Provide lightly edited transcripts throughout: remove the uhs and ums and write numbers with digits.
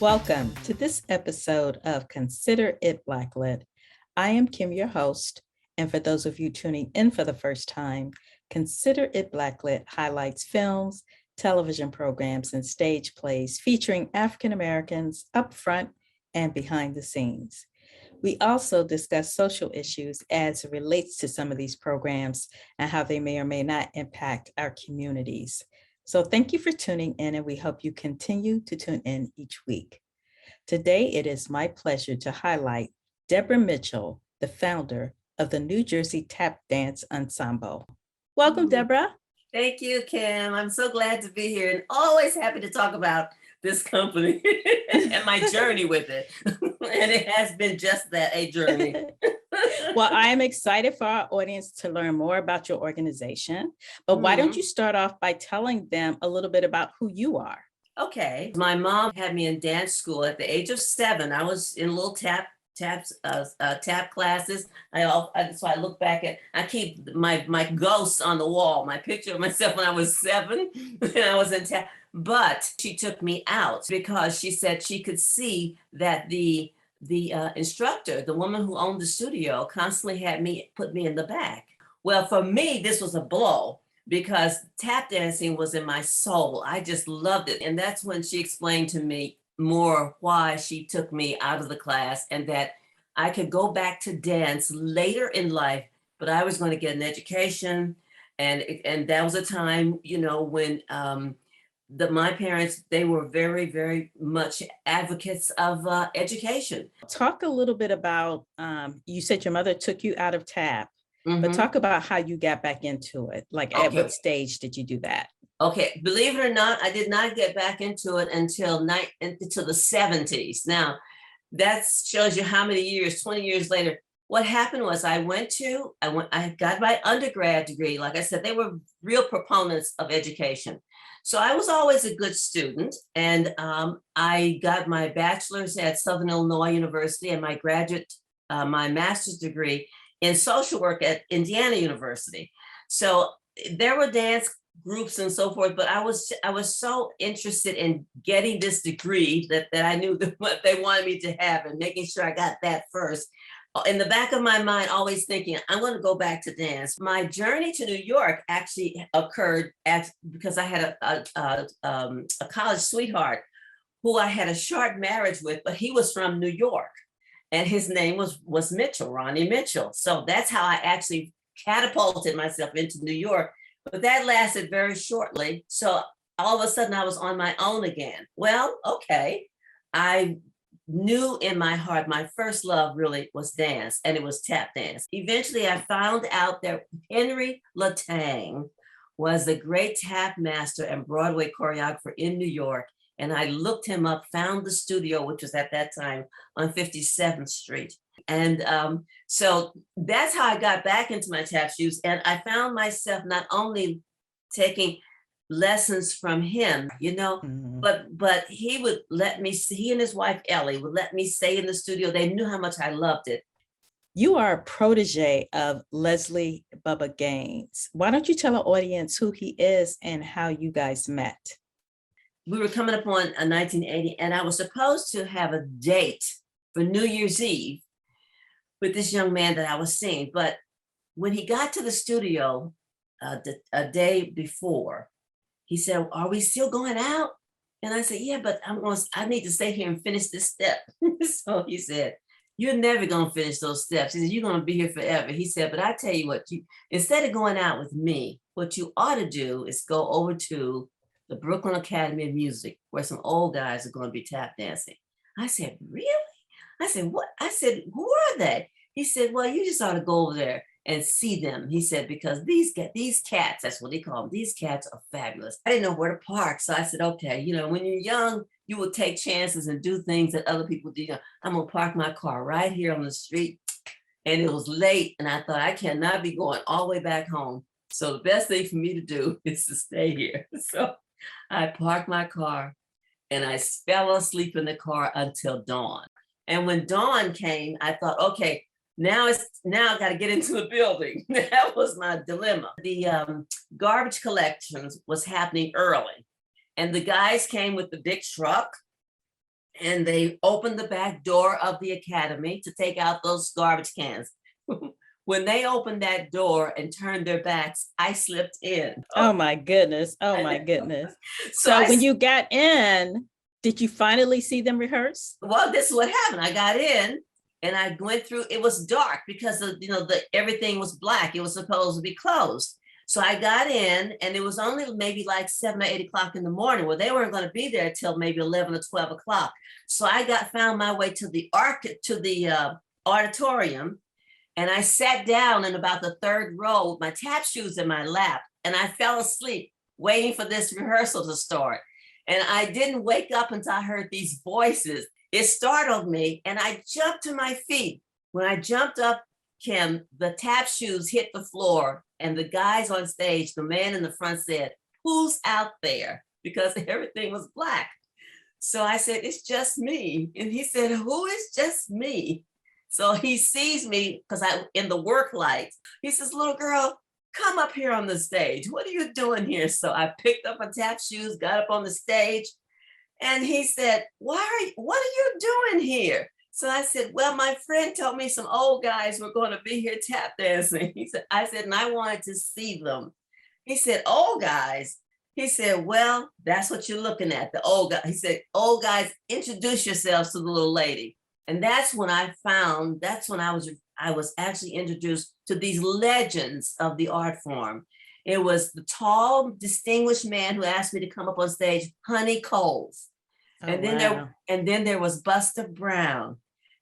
Welcome to this episode of Consider It Blacklit. I am Kim, your host, and for those of you tuning in for the first time, Consider It Blacklit highlights films, television programs, and stage plays featuring African Americans up front and behind the scenes. We also discuss social issues as it relates to some of these programs and how they may or may not impact our communities. So thank you for tuning in, and we hope you continue to tune in each week. Today, it is my pleasure to highlight Deborah Mitchell, the founder of the New Jersey Tap Dance Ensemble. Welcome, Deborah. Thank you, Kim. I'm so glad to be here and always happy to talk about this company and my journey with it. And it has been just that, a journey. Well, I am excited for our audience to learn more about your organization, but why don't you start off by telling them a little bit about who you are? Okay. My mom had me in dance school at the age of 7. I was in little tap classes. So I look back at, I keep my ghosts on the wall, my picture of myself when I was 7 and I was in tap. But she took me out because she said she could see that the instructor, the woman who owned the studio, constantly had me put me in the back. Well, for me, this was a blow because tap dancing was in my soul. I just loved it. And that's when she explained to me more why she took me out of the class and that I could go back to dance later in life, but I was going to get an education. And that was a time, when my parents, they were very, very much advocates of education. Talk a little bit about, you said your mother took you out of tap, but talk about how you got back into it. Like at what stage did you do that? Okay, believe it or not, I did not get back into it until the 70s. Now, that shows you how many years, 20 years later. What happened was I got my undergrad degree. Like I said, they were real proponents of education. So I was always a good student, and I got my bachelor's at Southern Illinois University and my master's degree in social work at Indiana University. So there were dance groups and so forth, but I was so interested in getting this degree that I knew what they wanted me to have and making sure I got that first. In the back of my mind, always thinking, I'm going to go back to dance. My journey to New York actually occurred because I had a college sweetheart who I had a short marriage with, but he was from New York, and his name was Mitchell, Ronnie Mitchell. So that's how I actually catapulted myself into New York. But that lasted very shortly. So all of a sudden I was on my own again. Well, okay. I knew in my heart, my first love really was dance, and it was tap dance. Eventually I found out that Henry Latang was a great tap master and Broadway choreographer in New York. And I looked him up, found the studio, which was at that time on 57th Street. And so that's how I got back into my tap shoes. And I found myself not only taking lessons from him, but he would let me, he and his wife, Ellie, would let me stay in the studio. They knew how much I loved it. You are a protege of Leslie Bubba Gaines. Why don't you tell our audience who he is and how you guys met? We were coming up on 1980, and I was supposed to have a date for New Year's Eve with this young man that I was seeing. But when he got to the studio a day before, he said, "Are we still going out?" And I said, "Yeah, but I need to stay here and finish this step." So he said, "You're never going to finish those steps." He said, "You're going to be here forever." He said, "But I tell you what, instead of going out with me, what you ought to do is go over to the Brooklyn Academy of Music, where some old guys are going to be tap dancing." I said, "Really?" I said, "What?" I said, "Who are they?" He said, "Well, you just ought to go over there and see them." He said, "Because these cats, that's what they call them, these cats are fabulous." I didn't know where to park. So I said, okay, when you're young, you will take chances and do things that other people do. I'm going to park my car right here on the street. And it was late. And I thought, I cannot be going all the way back home. So the best thing for me to do is to stay here. So I parked my car and I fell asleep in the car until dawn. And when dawn came, I thought, okay, now I got to get into the building. That was my dilemma. The garbage collections was happening early, and the guys came with the big truck, and they opened the back door of the academy to take out those garbage cans. When they opened that door and turned their backs, I slipped in. Oh my goodness. Oh my goodness. So So when you got in, did you finally see them rehearse? well, this is what happened. I got in and I went through, it was dark because of, everything was black. It was supposed to be closed. So I got in and it was only maybe like 7 or 8 o'clock in the morning. Well, they weren't going to be there till maybe 11 or 12 o'clock. So I found my way to the auditorium, and I sat down in about the third row with my tap shoes in my lap, and I fell asleep waiting for this rehearsal to start. And I didn't wake up until I heard these voices. It startled me, and I jumped to my feet. When I jumped up, Kim, the tap shoes hit the floor, and the guys on stage, the man in the front said, "Who's out there?" Because everything was black. So I said, "It's just me." And he said, "Who is just me?" So he sees me because I in the work lights. He says, "Little girl, come up here on the stage. What are you doing here?" So I picked up my tap shoes, got up on the stage, and he said, what are you doing here?" So I said, "Well, my friend told me some old guys were going to be here tap dancing." I said, "And I wanted to see them." He said, "Old guys?" He said, "Well, that's what you're looking at, the old guy." He said, "Old guys, introduce yourselves to the little lady." And that's when I was actually introduced to these legends of the art form. It was the tall, distinguished man who asked me to come up on stage, Honey Coles. Oh, And then wow. there was Buster Brown.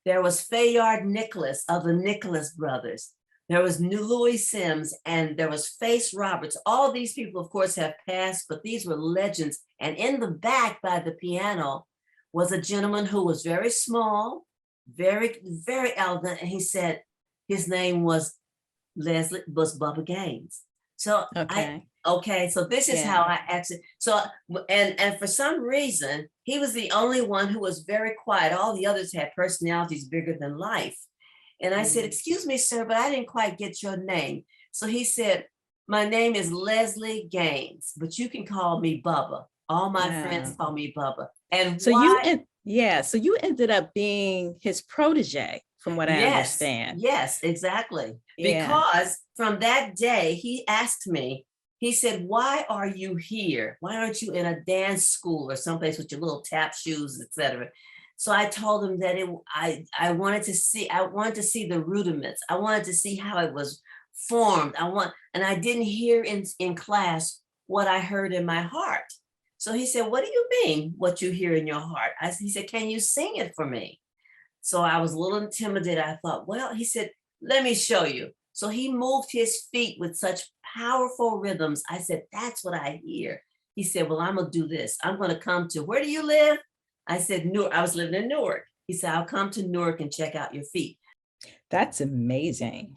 There was Fayard Nicholas of the Nicholas Brothers. There was Louis Sims, and there was Face Roberts. All these people, of course, have passed, but these were legends. And in the back by the piano was a gentleman who was very small, very, very elegant. And he said his name was Bubba Gaines. So Okay. so this is how Yeah. I actually, and for some reason, he was the only one who was very quiet. All the others had personalities bigger than life. And I said, "Excuse me, sir, but I didn't quite get your name." So he said, "My name is Leslie Gaines, but you can call me Bubba. All my friends Wow. call me Bubba." And So you why? and yeah, so you ended up being his protege, from what I Yes, understand. yes, exactly. Yeah. Because from that day, he asked me, he said, "Why are you here? Why aren't you in a dance school or someplace with your little tap shoes, etc.?" So I told him that I wanted to see the rudiments. I wanted to see how it was formed. And I didn't hear in class what I heard in my heart. So he said, "What do you mean, what you hear in your heart?" He said, "Can you sing it for me?" So I was a little intimidated. I thought, well, he said, "Let me show you." So he moved his feet with such powerful rhythms. I said, "That's what I hear." He said, "Well, I'm going to do this. I'm going to come to, where do you live?" I said, "Newark." I was living in Newark. He said, "I'll come to Newark and check out your feet." That's amazing.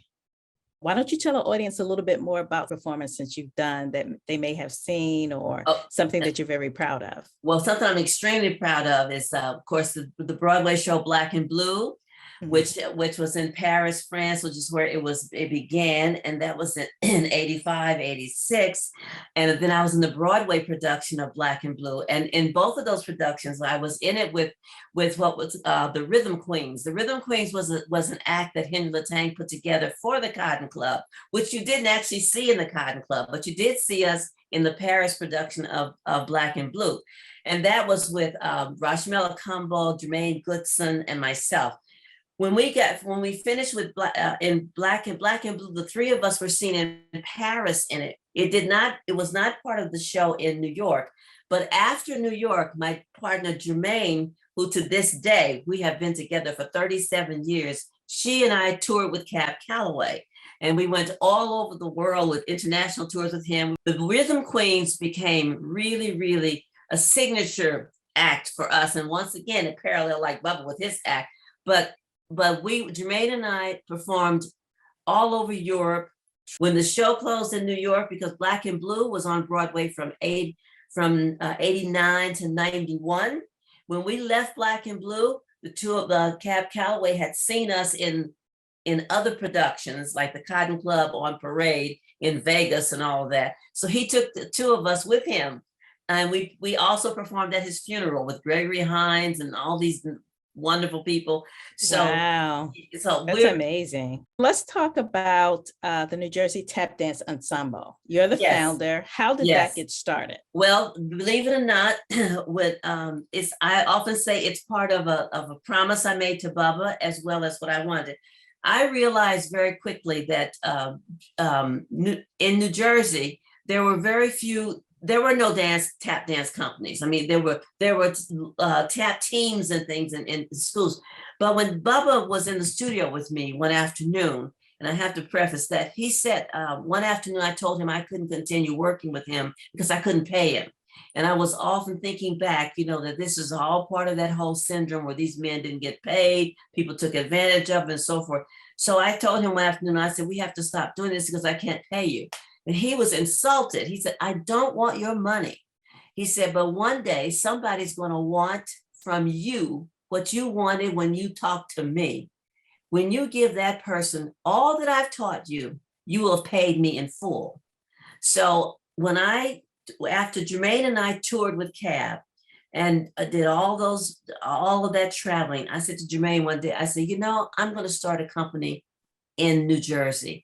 Why don't you tell the audience a little bit more about performance since you've done that they may have seen, or Oh, something that you're very proud of? well, something I'm extremely proud of is, of course, the Broadway show Black and Blue, Mhm. which was in Paris, France, which is where it began. And that was in 85, 86. And then I was in the Broadway production of Black and Blue. And in both of those productions, I was in it with what was the Rhythm Queens. The Rhythm Queens was an act that Henry Latang put together for the Cotton Club, which you didn't actually see in the Cotton Club, but you did see us in the Paris production of Black and Blue. And that was with Rashmela Kumbo, Jermaine Goodson, and myself. When we finished with in Black and Blue, the three of us were seen in Paris in it. It was not part of the show in New York. But after New York, my partner Jermaine, who to this day, we have been together for 37 years, she and I toured with Cab Calloway. And we went all over the world with international tours with him. The Rhythm Queens became really, really a signature act for us. And once again, a parallel like Bubba with his act. But Jermaine and I performed all over Europe. When the show closed in New York, because Black and Blue was on Broadway from 89 to 91. When we left Black and Blue, the two of the Cab Calloway had seen us in other productions like the Cotton Club on Parade in Vegas and all of that. So he took the two of us with him And we also performed at his funeral with Gregory Hines and all these wonderful people. So Wow, so that's we're amazing. Let's talk about the New Jersey Tap Dance Ensemble. You're the yes, founder. How did that yes. get started? Well, believe it or not, with it's I often say it's part of a promise I made to Bubba as well as what I wanted. I realized very quickly that in New Jersey there were very few. There were no tap dance companies. I mean, there were tap teams and things in schools. But when Bubba was in the studio with me one afternoon, and I have to preface that he said one afternoon I told him I couldn't continue working with him because I couldn't pay him. And I was often thinking back, that this is all part of that whole syndrome where these men didn't get paid, people took advantage of, and so forth. So I told him one afternoon, I said, we have to stop doing this because I can't pay you. And he was insulted. He said, I don't want your money. He said, but one day somebody's going to want from you what you wanted when you talked to me. When you give that person all that I've taught you, you will have paid me in full. So after Jermaine and I toured with Cab and did all of that traveling, I said to Jermaine one day, I said, I'm going to start a company in New Jersey.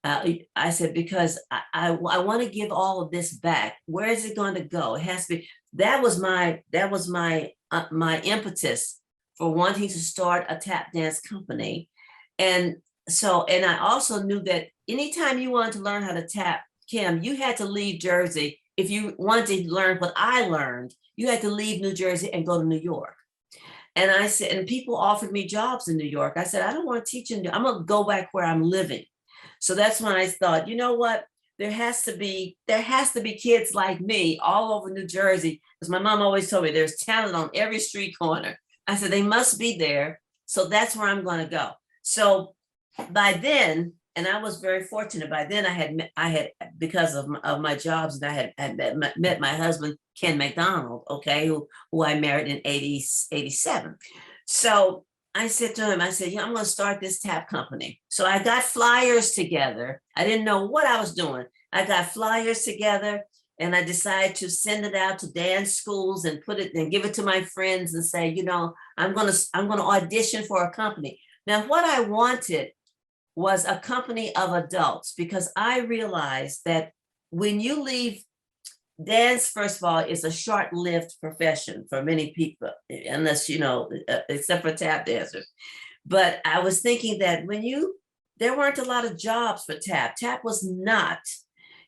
I said, because I want to give all of this back. Where is it going to go? It has to be. That was my my impetus for wanting to start a tap dance company. And I also knew that anytime you wanted to learn how to tap, Kim, you had to leave Jersey. If you wanted to learn what I learned, you had to leave New Jersey and go to New York. And I said, and people offered me jobs in New York. I said, I don't want to teach in New York. I'm going to go back where I'm living. So that's when I thought, you know what? There has to be kids like me all over New Jersey. Because my mom always told me there's talent on every street corner. I said, they must be there. So that's where I'm going to go. So by then, and I was very fortunate. By then, I had because of my jobs, and I had met my husband Ken McDonald, okay, who I married in 87. So I said to him, I said, I'm going to start this tap company. So I got flyers together. I didn't know what I was doing. I got flyers together, and I decided to send it out to dance schools and put it and give it to my friends and say, I'm going to audition for a company. Now, what I wanted was a company of adults, because I realized that when you leave dance, first of all, is a short-lived profession for many people, unless, except for tap dancers. But I was thinking that there weren't a lot of jobs for tap. Tap was not,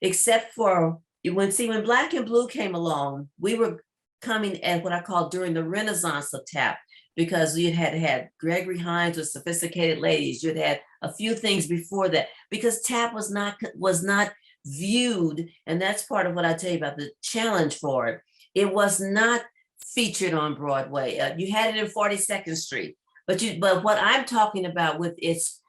except for when Black and Blue came along, we were coming at what I call during the Renaissance of tap, because you had Gregory Hines with Sophisticated Ladies. You'd had a few things before that, because tap was not viewed, and that's part of what I tell you about the challenge for it. It was not featured on Broadway. You had it in 42nd Street, but what I'm talking about with its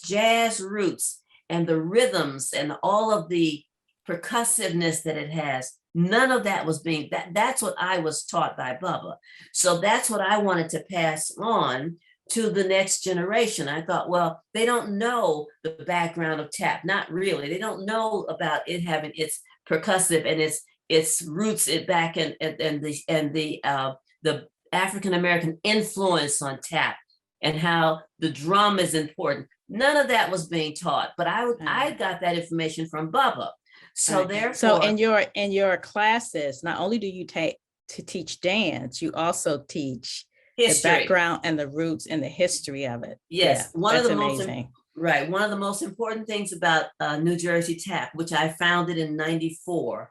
jazz roots and the rhythms and all of the percussiveness that it has, none of that was that's what I was taught by Bubba. So that's what I wanted to pass on to the next generation. I thought, well, they don't know the background of tap. Not really. They don't know about it having its percussive and its roots back and the African American influence on tap and how the drum is important. None of that was being taught, but I got that information from Bubba. So therefore, so in your classes, not only do you take to teach dance, you also teach history, the background and the roots and the history of it. Yes, one of the amazing. One of the most important things about New Jersey Tap, which I founded in '94,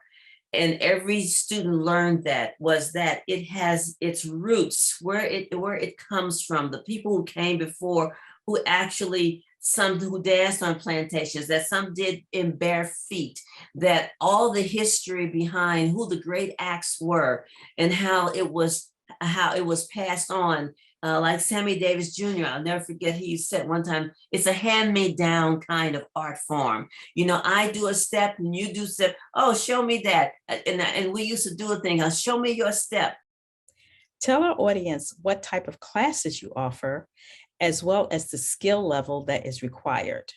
and every student learned was that it has its roots, where it comes from, the people who came before, who actually, some who danced on plantations, that some did in bare feet, that all the history behind who the great acts were and how it was passed on. Like Sammy Davis Jr., I'll never forget, he said one time, it's a hand-me-down kind of art form. I do a step and you do step. Oh, show me that. And we used to do a thing, show me your step. Tell our audience what type of classes you offer, as well as the skill level that is required.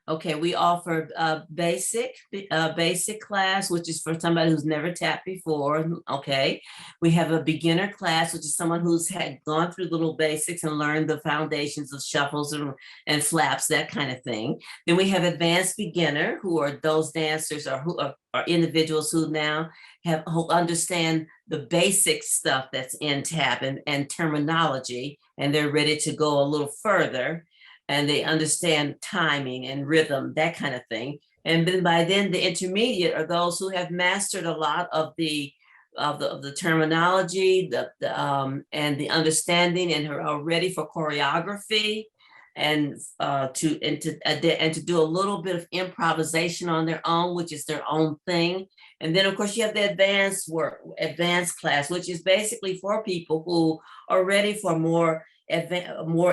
Okay, we offer basic class, which is for somebody who's never tapped before. Okay, we have a beginner class, which is someone who's had gone through little basics and learned the foundations of shuffles and flaps, that kind of thing. Then we have advanced beginner, who are those dancers or who are individuals who now who understand the basic stuff that's in tap and terminology, and they're ready to go a little further, and they understand timing and rhythm, that kind of thing. And then by then, the intermediate are those who have mastered a lot of the terminology, and the understanding, and are ready for choreography, and to do a little bit of improvisation on their own, which is their own thing. And then, of course, you have the advanced class, which is basically for people who are ready for more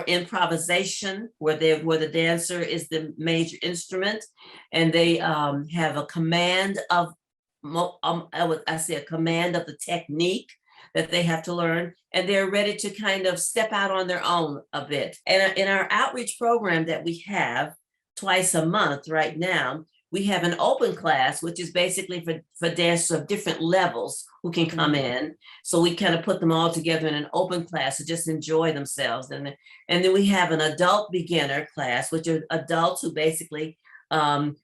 improvisation, where the dancer is the major instrument, and they have a command of I say a command of the technique that they have to learn, and they're ready to kind of step out on their own a bit. And in our outreach program that we have twice a month right now, we have an open class, which is basically for dancers of different levels who can come in. So we kind of put them all together in an open class to just enjoy themselves. And then we have an adult beginner class, which are adults who basically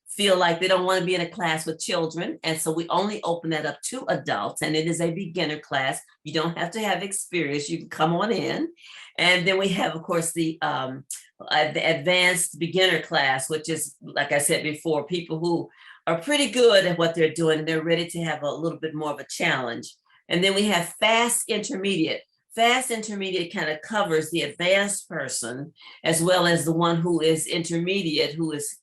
feel like they don't want to be in a class with children. And so we only open that up to adults, and it is a beginner class. You don't have to have experience. You can come on in. And then we have, of course, the advanced beginner class, which is, like I said before, people who are pretty good at what they're doing, and they're ready to have a little bit more of a challenge. And then we have fast intermediate. Fast intermediate kind of covers the advanced person as well as the one who is intermediate, who is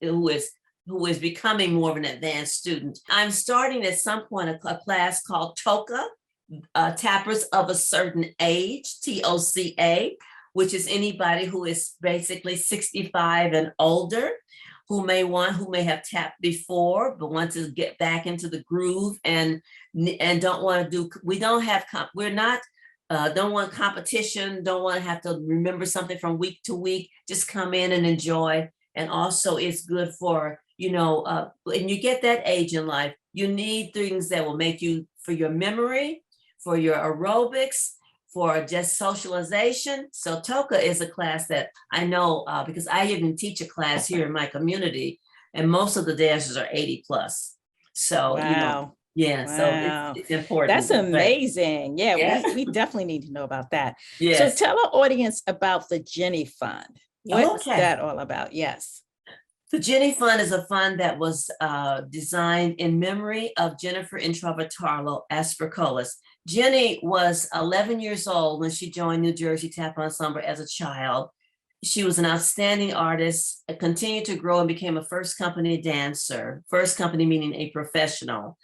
becoming more of an advanced student. I'm starting at some point a class called TOCA, Tappers of a Certain Age, TOCA, which is anybody who is basically 65 and older, who may have tapped before, but want to get back into the groove and don't want to do, don't want competition, don't want to have to remember something from week to week, just come in and enjoy. And also it's good for, when you get that age in life, you need things that will make you, for your memory, for your aerobics, for just socialization. So TOCA is a class that I know, because I even teach a class here in my community, and most of the dancers are 80 plus. So, wow. Yeah, wow. so it's important. That's amazing. Yeah, yeah. we definitely need to know about that. Yes. So tell our audience about the Jenny Fund. What's that all about? Yes. The Jenny Fund is a fund that was designed in memory of Jennifer Introvatarlo Aspercolis. Jenny was 11 years old when she joined New Jersey Tap Ensemble as a child. She was an outstanding artist, continued to grow and became a first company dancer, first company meaning a professional.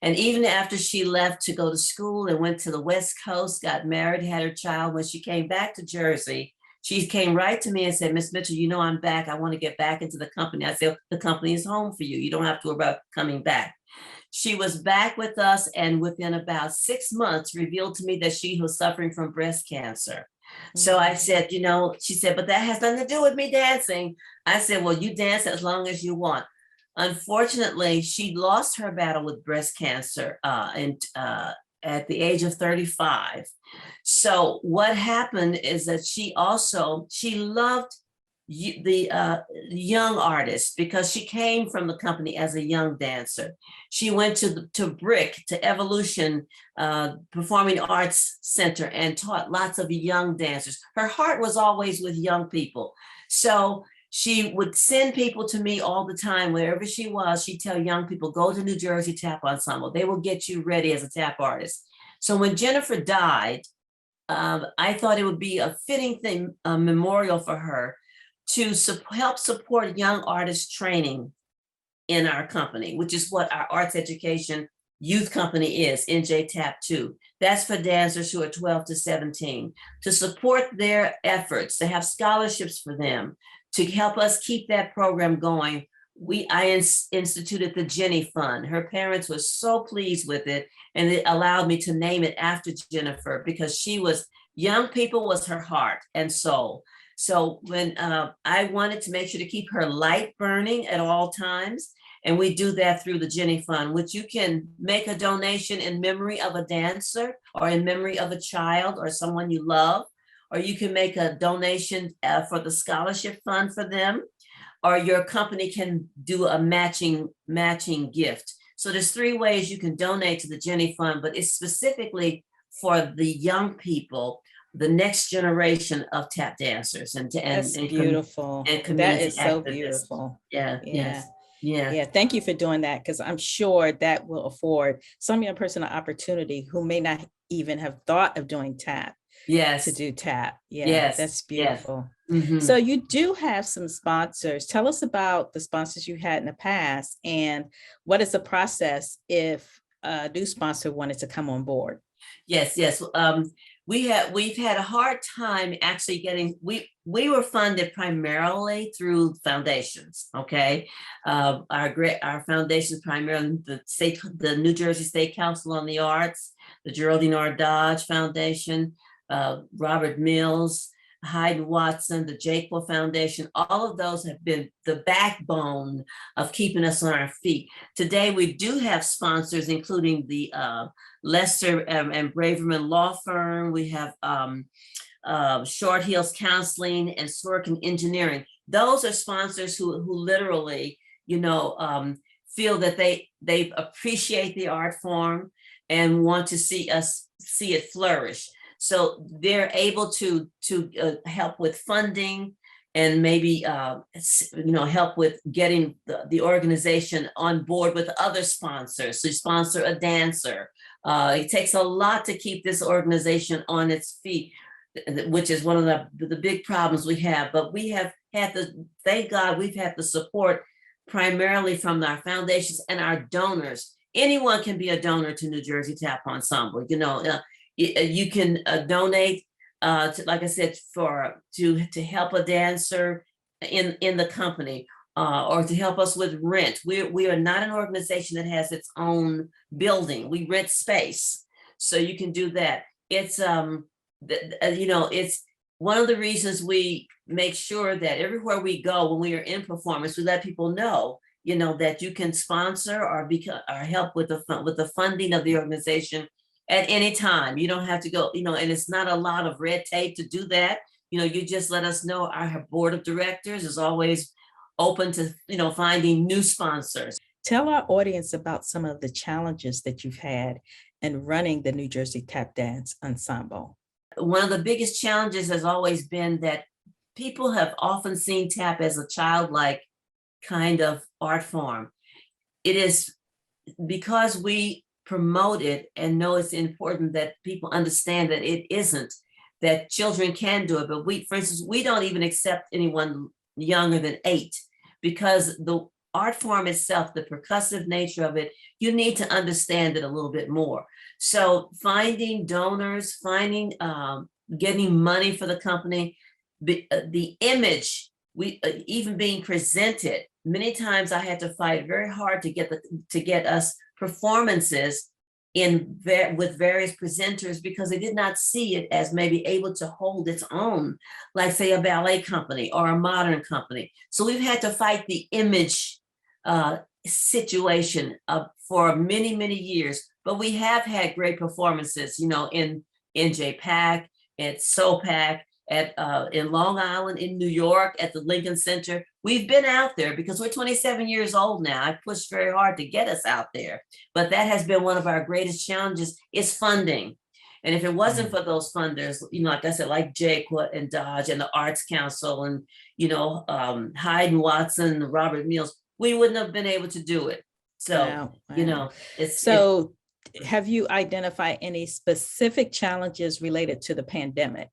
And even after she left to go to school and went to the West Coast, got married, had her child, when she came back to Jersey, she came right to me and said, Miss Mitchell, I'm back. I want to get back into the company. I said, the company is home for you. You don't have to worry about coming back. She was back with us, and within about 6 months revealed to me that she was suffering from breast cancer. So I said, she said, but that has nothing to do with me dancing. I said, well, you dance as long as you want. Unfortunately, she lost her battle with breast cancer at the age of 35. So what happened is that she loved the young artists, because she came from the company as a young dancer. She went to BRIC, to Evolution Performing Arts Center, and taught lots of young dancers. Her heart was always with young people. So she would send people to me all the time. Wherever she was, she'd tell young people, go to New Jersey Tap Ensemble. They will get you ready as a tap artist. So when Jennifer died, I thought it would be a fitting thing, a memorial for her, to help support young artist training in our company, which is what our arts education youth company is, NJ Tap 2. That's for dancers who are 12 to 17, to support their efforts, to have scholarships for them, to help us keep that program going. I instituted the Jenny Fund. Her parents were so pleased with it, and it allowed me to name it after Jennifer, because she was Young people was her heart and soul. So when I wanted to make sure to keep her light burning at all times, and we do that through the Jenny Fund, which you can make a donation in memory of a dancer or in memory of a child or someone you love, or you can make a donation for the scholarship fund for them, or your company can do a matching gift. So there's 3 ways you can donate to the Jenny Fund, but it's specifically for the young people, the next generation of tap dancers That's and beautiful. That community is so activists. beautiful. Yeah, Yeah. yes, yeah, Yeah. Thank you for doing that, because I'm sure that will afford some young person an opportunity who may not even have thought of doing tap to yes, do tap. Yeah, yes, that's yes. beautiful. Mhm. So you do have some sponsors. Tell us about the sponsors you had in the past, and what is the process if a new sponsor wanted to come on board? Yes, yes. We've had a hard time actually getting. We were funded primarily through foundations. Okay, our foundations primarily the New Jersey State Council on the Arts, the Geraldine R. Dodge Foundation, Robert Mills, Hyde Watson, the Jaquil Foundation. All of those have been the backbone of keeping us on our feet. Today, we do have sponsors, including the Lester and Braverman Law Firm. We have Short Hills Counseling and Swerkin Engineering. Those are sponsors who literally, feel that they appreciate the art form and want to see it flourish. So they're able to help with funding and maybe help with getting the organization on board with other sponsors. So sponsor a dancer. It takes a lot to keep this organization on its feet, which is one of the big problems we have. But we have had thank God we've had the support primarily from our foundations and our donors. Anyone can be a donor to New Jersey Tap Ensemble. You can donate like I said, to help a dancer in the company, or to help us with rent. We are not an organization that has its own building. We rent space, so you can do that. It's it's one of the reasons we make sure that everywhere we go when we are in performance, we let people know, that you can sponsor or help with the funding of the organization at any time. You don't have to go, and it's not a lot of red tape to do that. You just let us know. Our board of directors is always open to, finding new sponsors. Tell our audience about some of the challenges that you've had in running the New Jersey Tap Dance Ensemble. One of the biggest challenges has always been that people have often seen tap as a childlike kind of art form. It is because we promote it and know it's important that people understand that it isn't, that children can do it. But for instance, we don't even accept anyone younger than 8, because the art form itself, the percussive nature of it, you need to understand it a little bit more. So finding donors, getting money for the company, the image, even being presented. Many times I had to fight very hard to get us performances with various presenters, because they did not see it as maybe able to hold its own, like say a ballet company or a modern company. So we've had to fight the image situation for many, many years, but we have had great performances, in NJ Pack, at SOPAC, in Long Island, in New York, at the Lincoln Center. We've been out there because we're 27 years old now. I pushed very hard to get us out there, but that has been one of our greatest challenges, is funding. And if it wasn't for those funders, like I said, like Jaquil and Dodge and the Arts Council and, Hyde and Watson, Robert Mills, we wouldn't have been able to do it. So, Wow. it's have you identified any specific challenges related to the pandemic?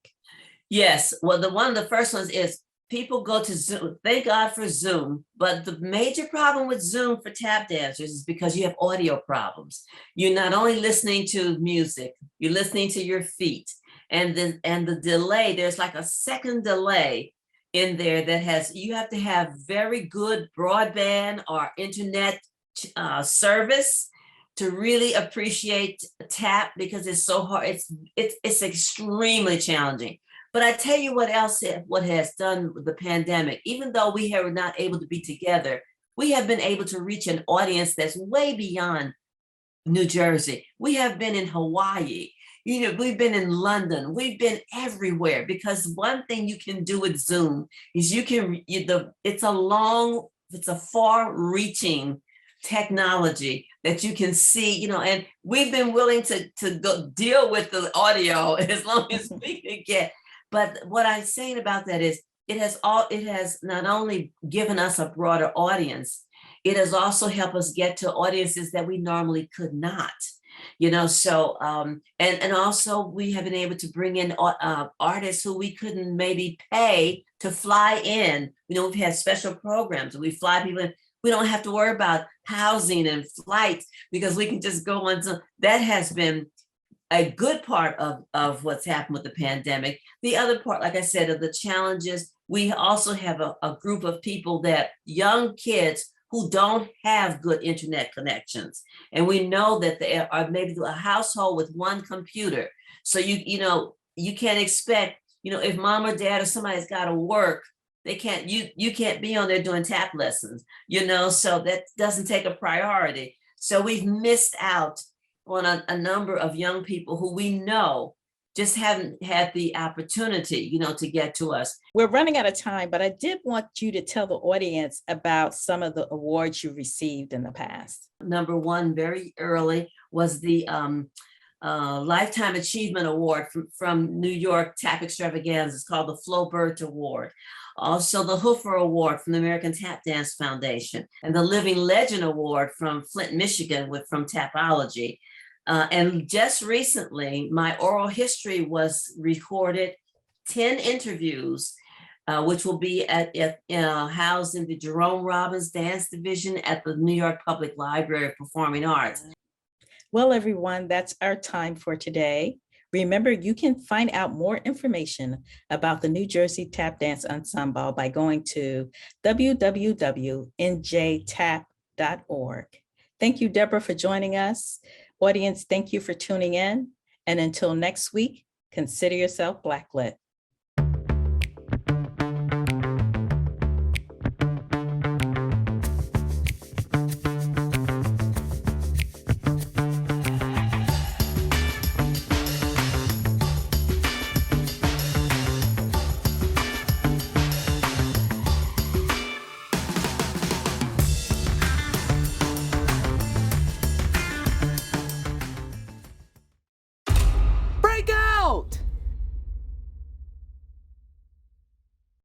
Yes. Well, one of the first ones is people go to Zoom. Thank God for Zoom. But the major problem with Zoom for tap dancers is because you have audio problems. You're not only listening to music, you're listening to your feet. And the delay, there's like a second delay in there you have to have very good broadband or internet service to really appreciate tap because it's so hard. It's extremely challenging. But I tell you what else, what has done with the pandemic, even though we were not able to be together, we have been able to reach an audience that's way beyond New Jersey. We have been in Hawaii. We've been in London. We've been everywhere because one thing you can do with Zoom is it's a far-reaching technology that you can see, and we've been willing to go deal with the audio as long as we can get. But what I'm saying about that is it has not only given us a broader audience, it has also helped us get to audiences that we normally could not. So and also we have been able to bring in artists who we couldn't maybe pay to fly in. We've had special programs. We fly people in. We don't have to worry about housing and flights because we can just go on. So that has been a good part of what's happened with the pandemic. The other part, like I said, of the challenges, we also have a group of people young kids who don't have good internet connections. And we know that they are maybe a household with one computer. So you can't expect, if mom or dad or somebody's got to work, you can't be on there doing tap lessons, so that doesn't take a priority. So we've missed out on a number of young people who we know just haven't had the opportunity, to get to us. We're running out of time, but I did want you to tell the audience about some of the awards you received in the past. Number one, very early, was the Lifetime Achievement Award from New York Tap Extravaganza. It's called the Flo-Bert Award. Also the Hoofer Award from the American Tap Dance Foundation, and the Living Legend Award from Flint, Michigan from Tapology. And just recently, my oral history was recorded, 10 interviews, which will be housed in the Jerome Robbins Dance Division at the New York Public Library of Performing Arts. Well, everyone, that's our time for today. Remember, you can find out more information about the New Jersey Tap Dance Ensemble by going to www.njtap.org. Thank you, Deborah, for joining us. Audience, thank you for tuning in. And until next week, consider yourself Blacklit.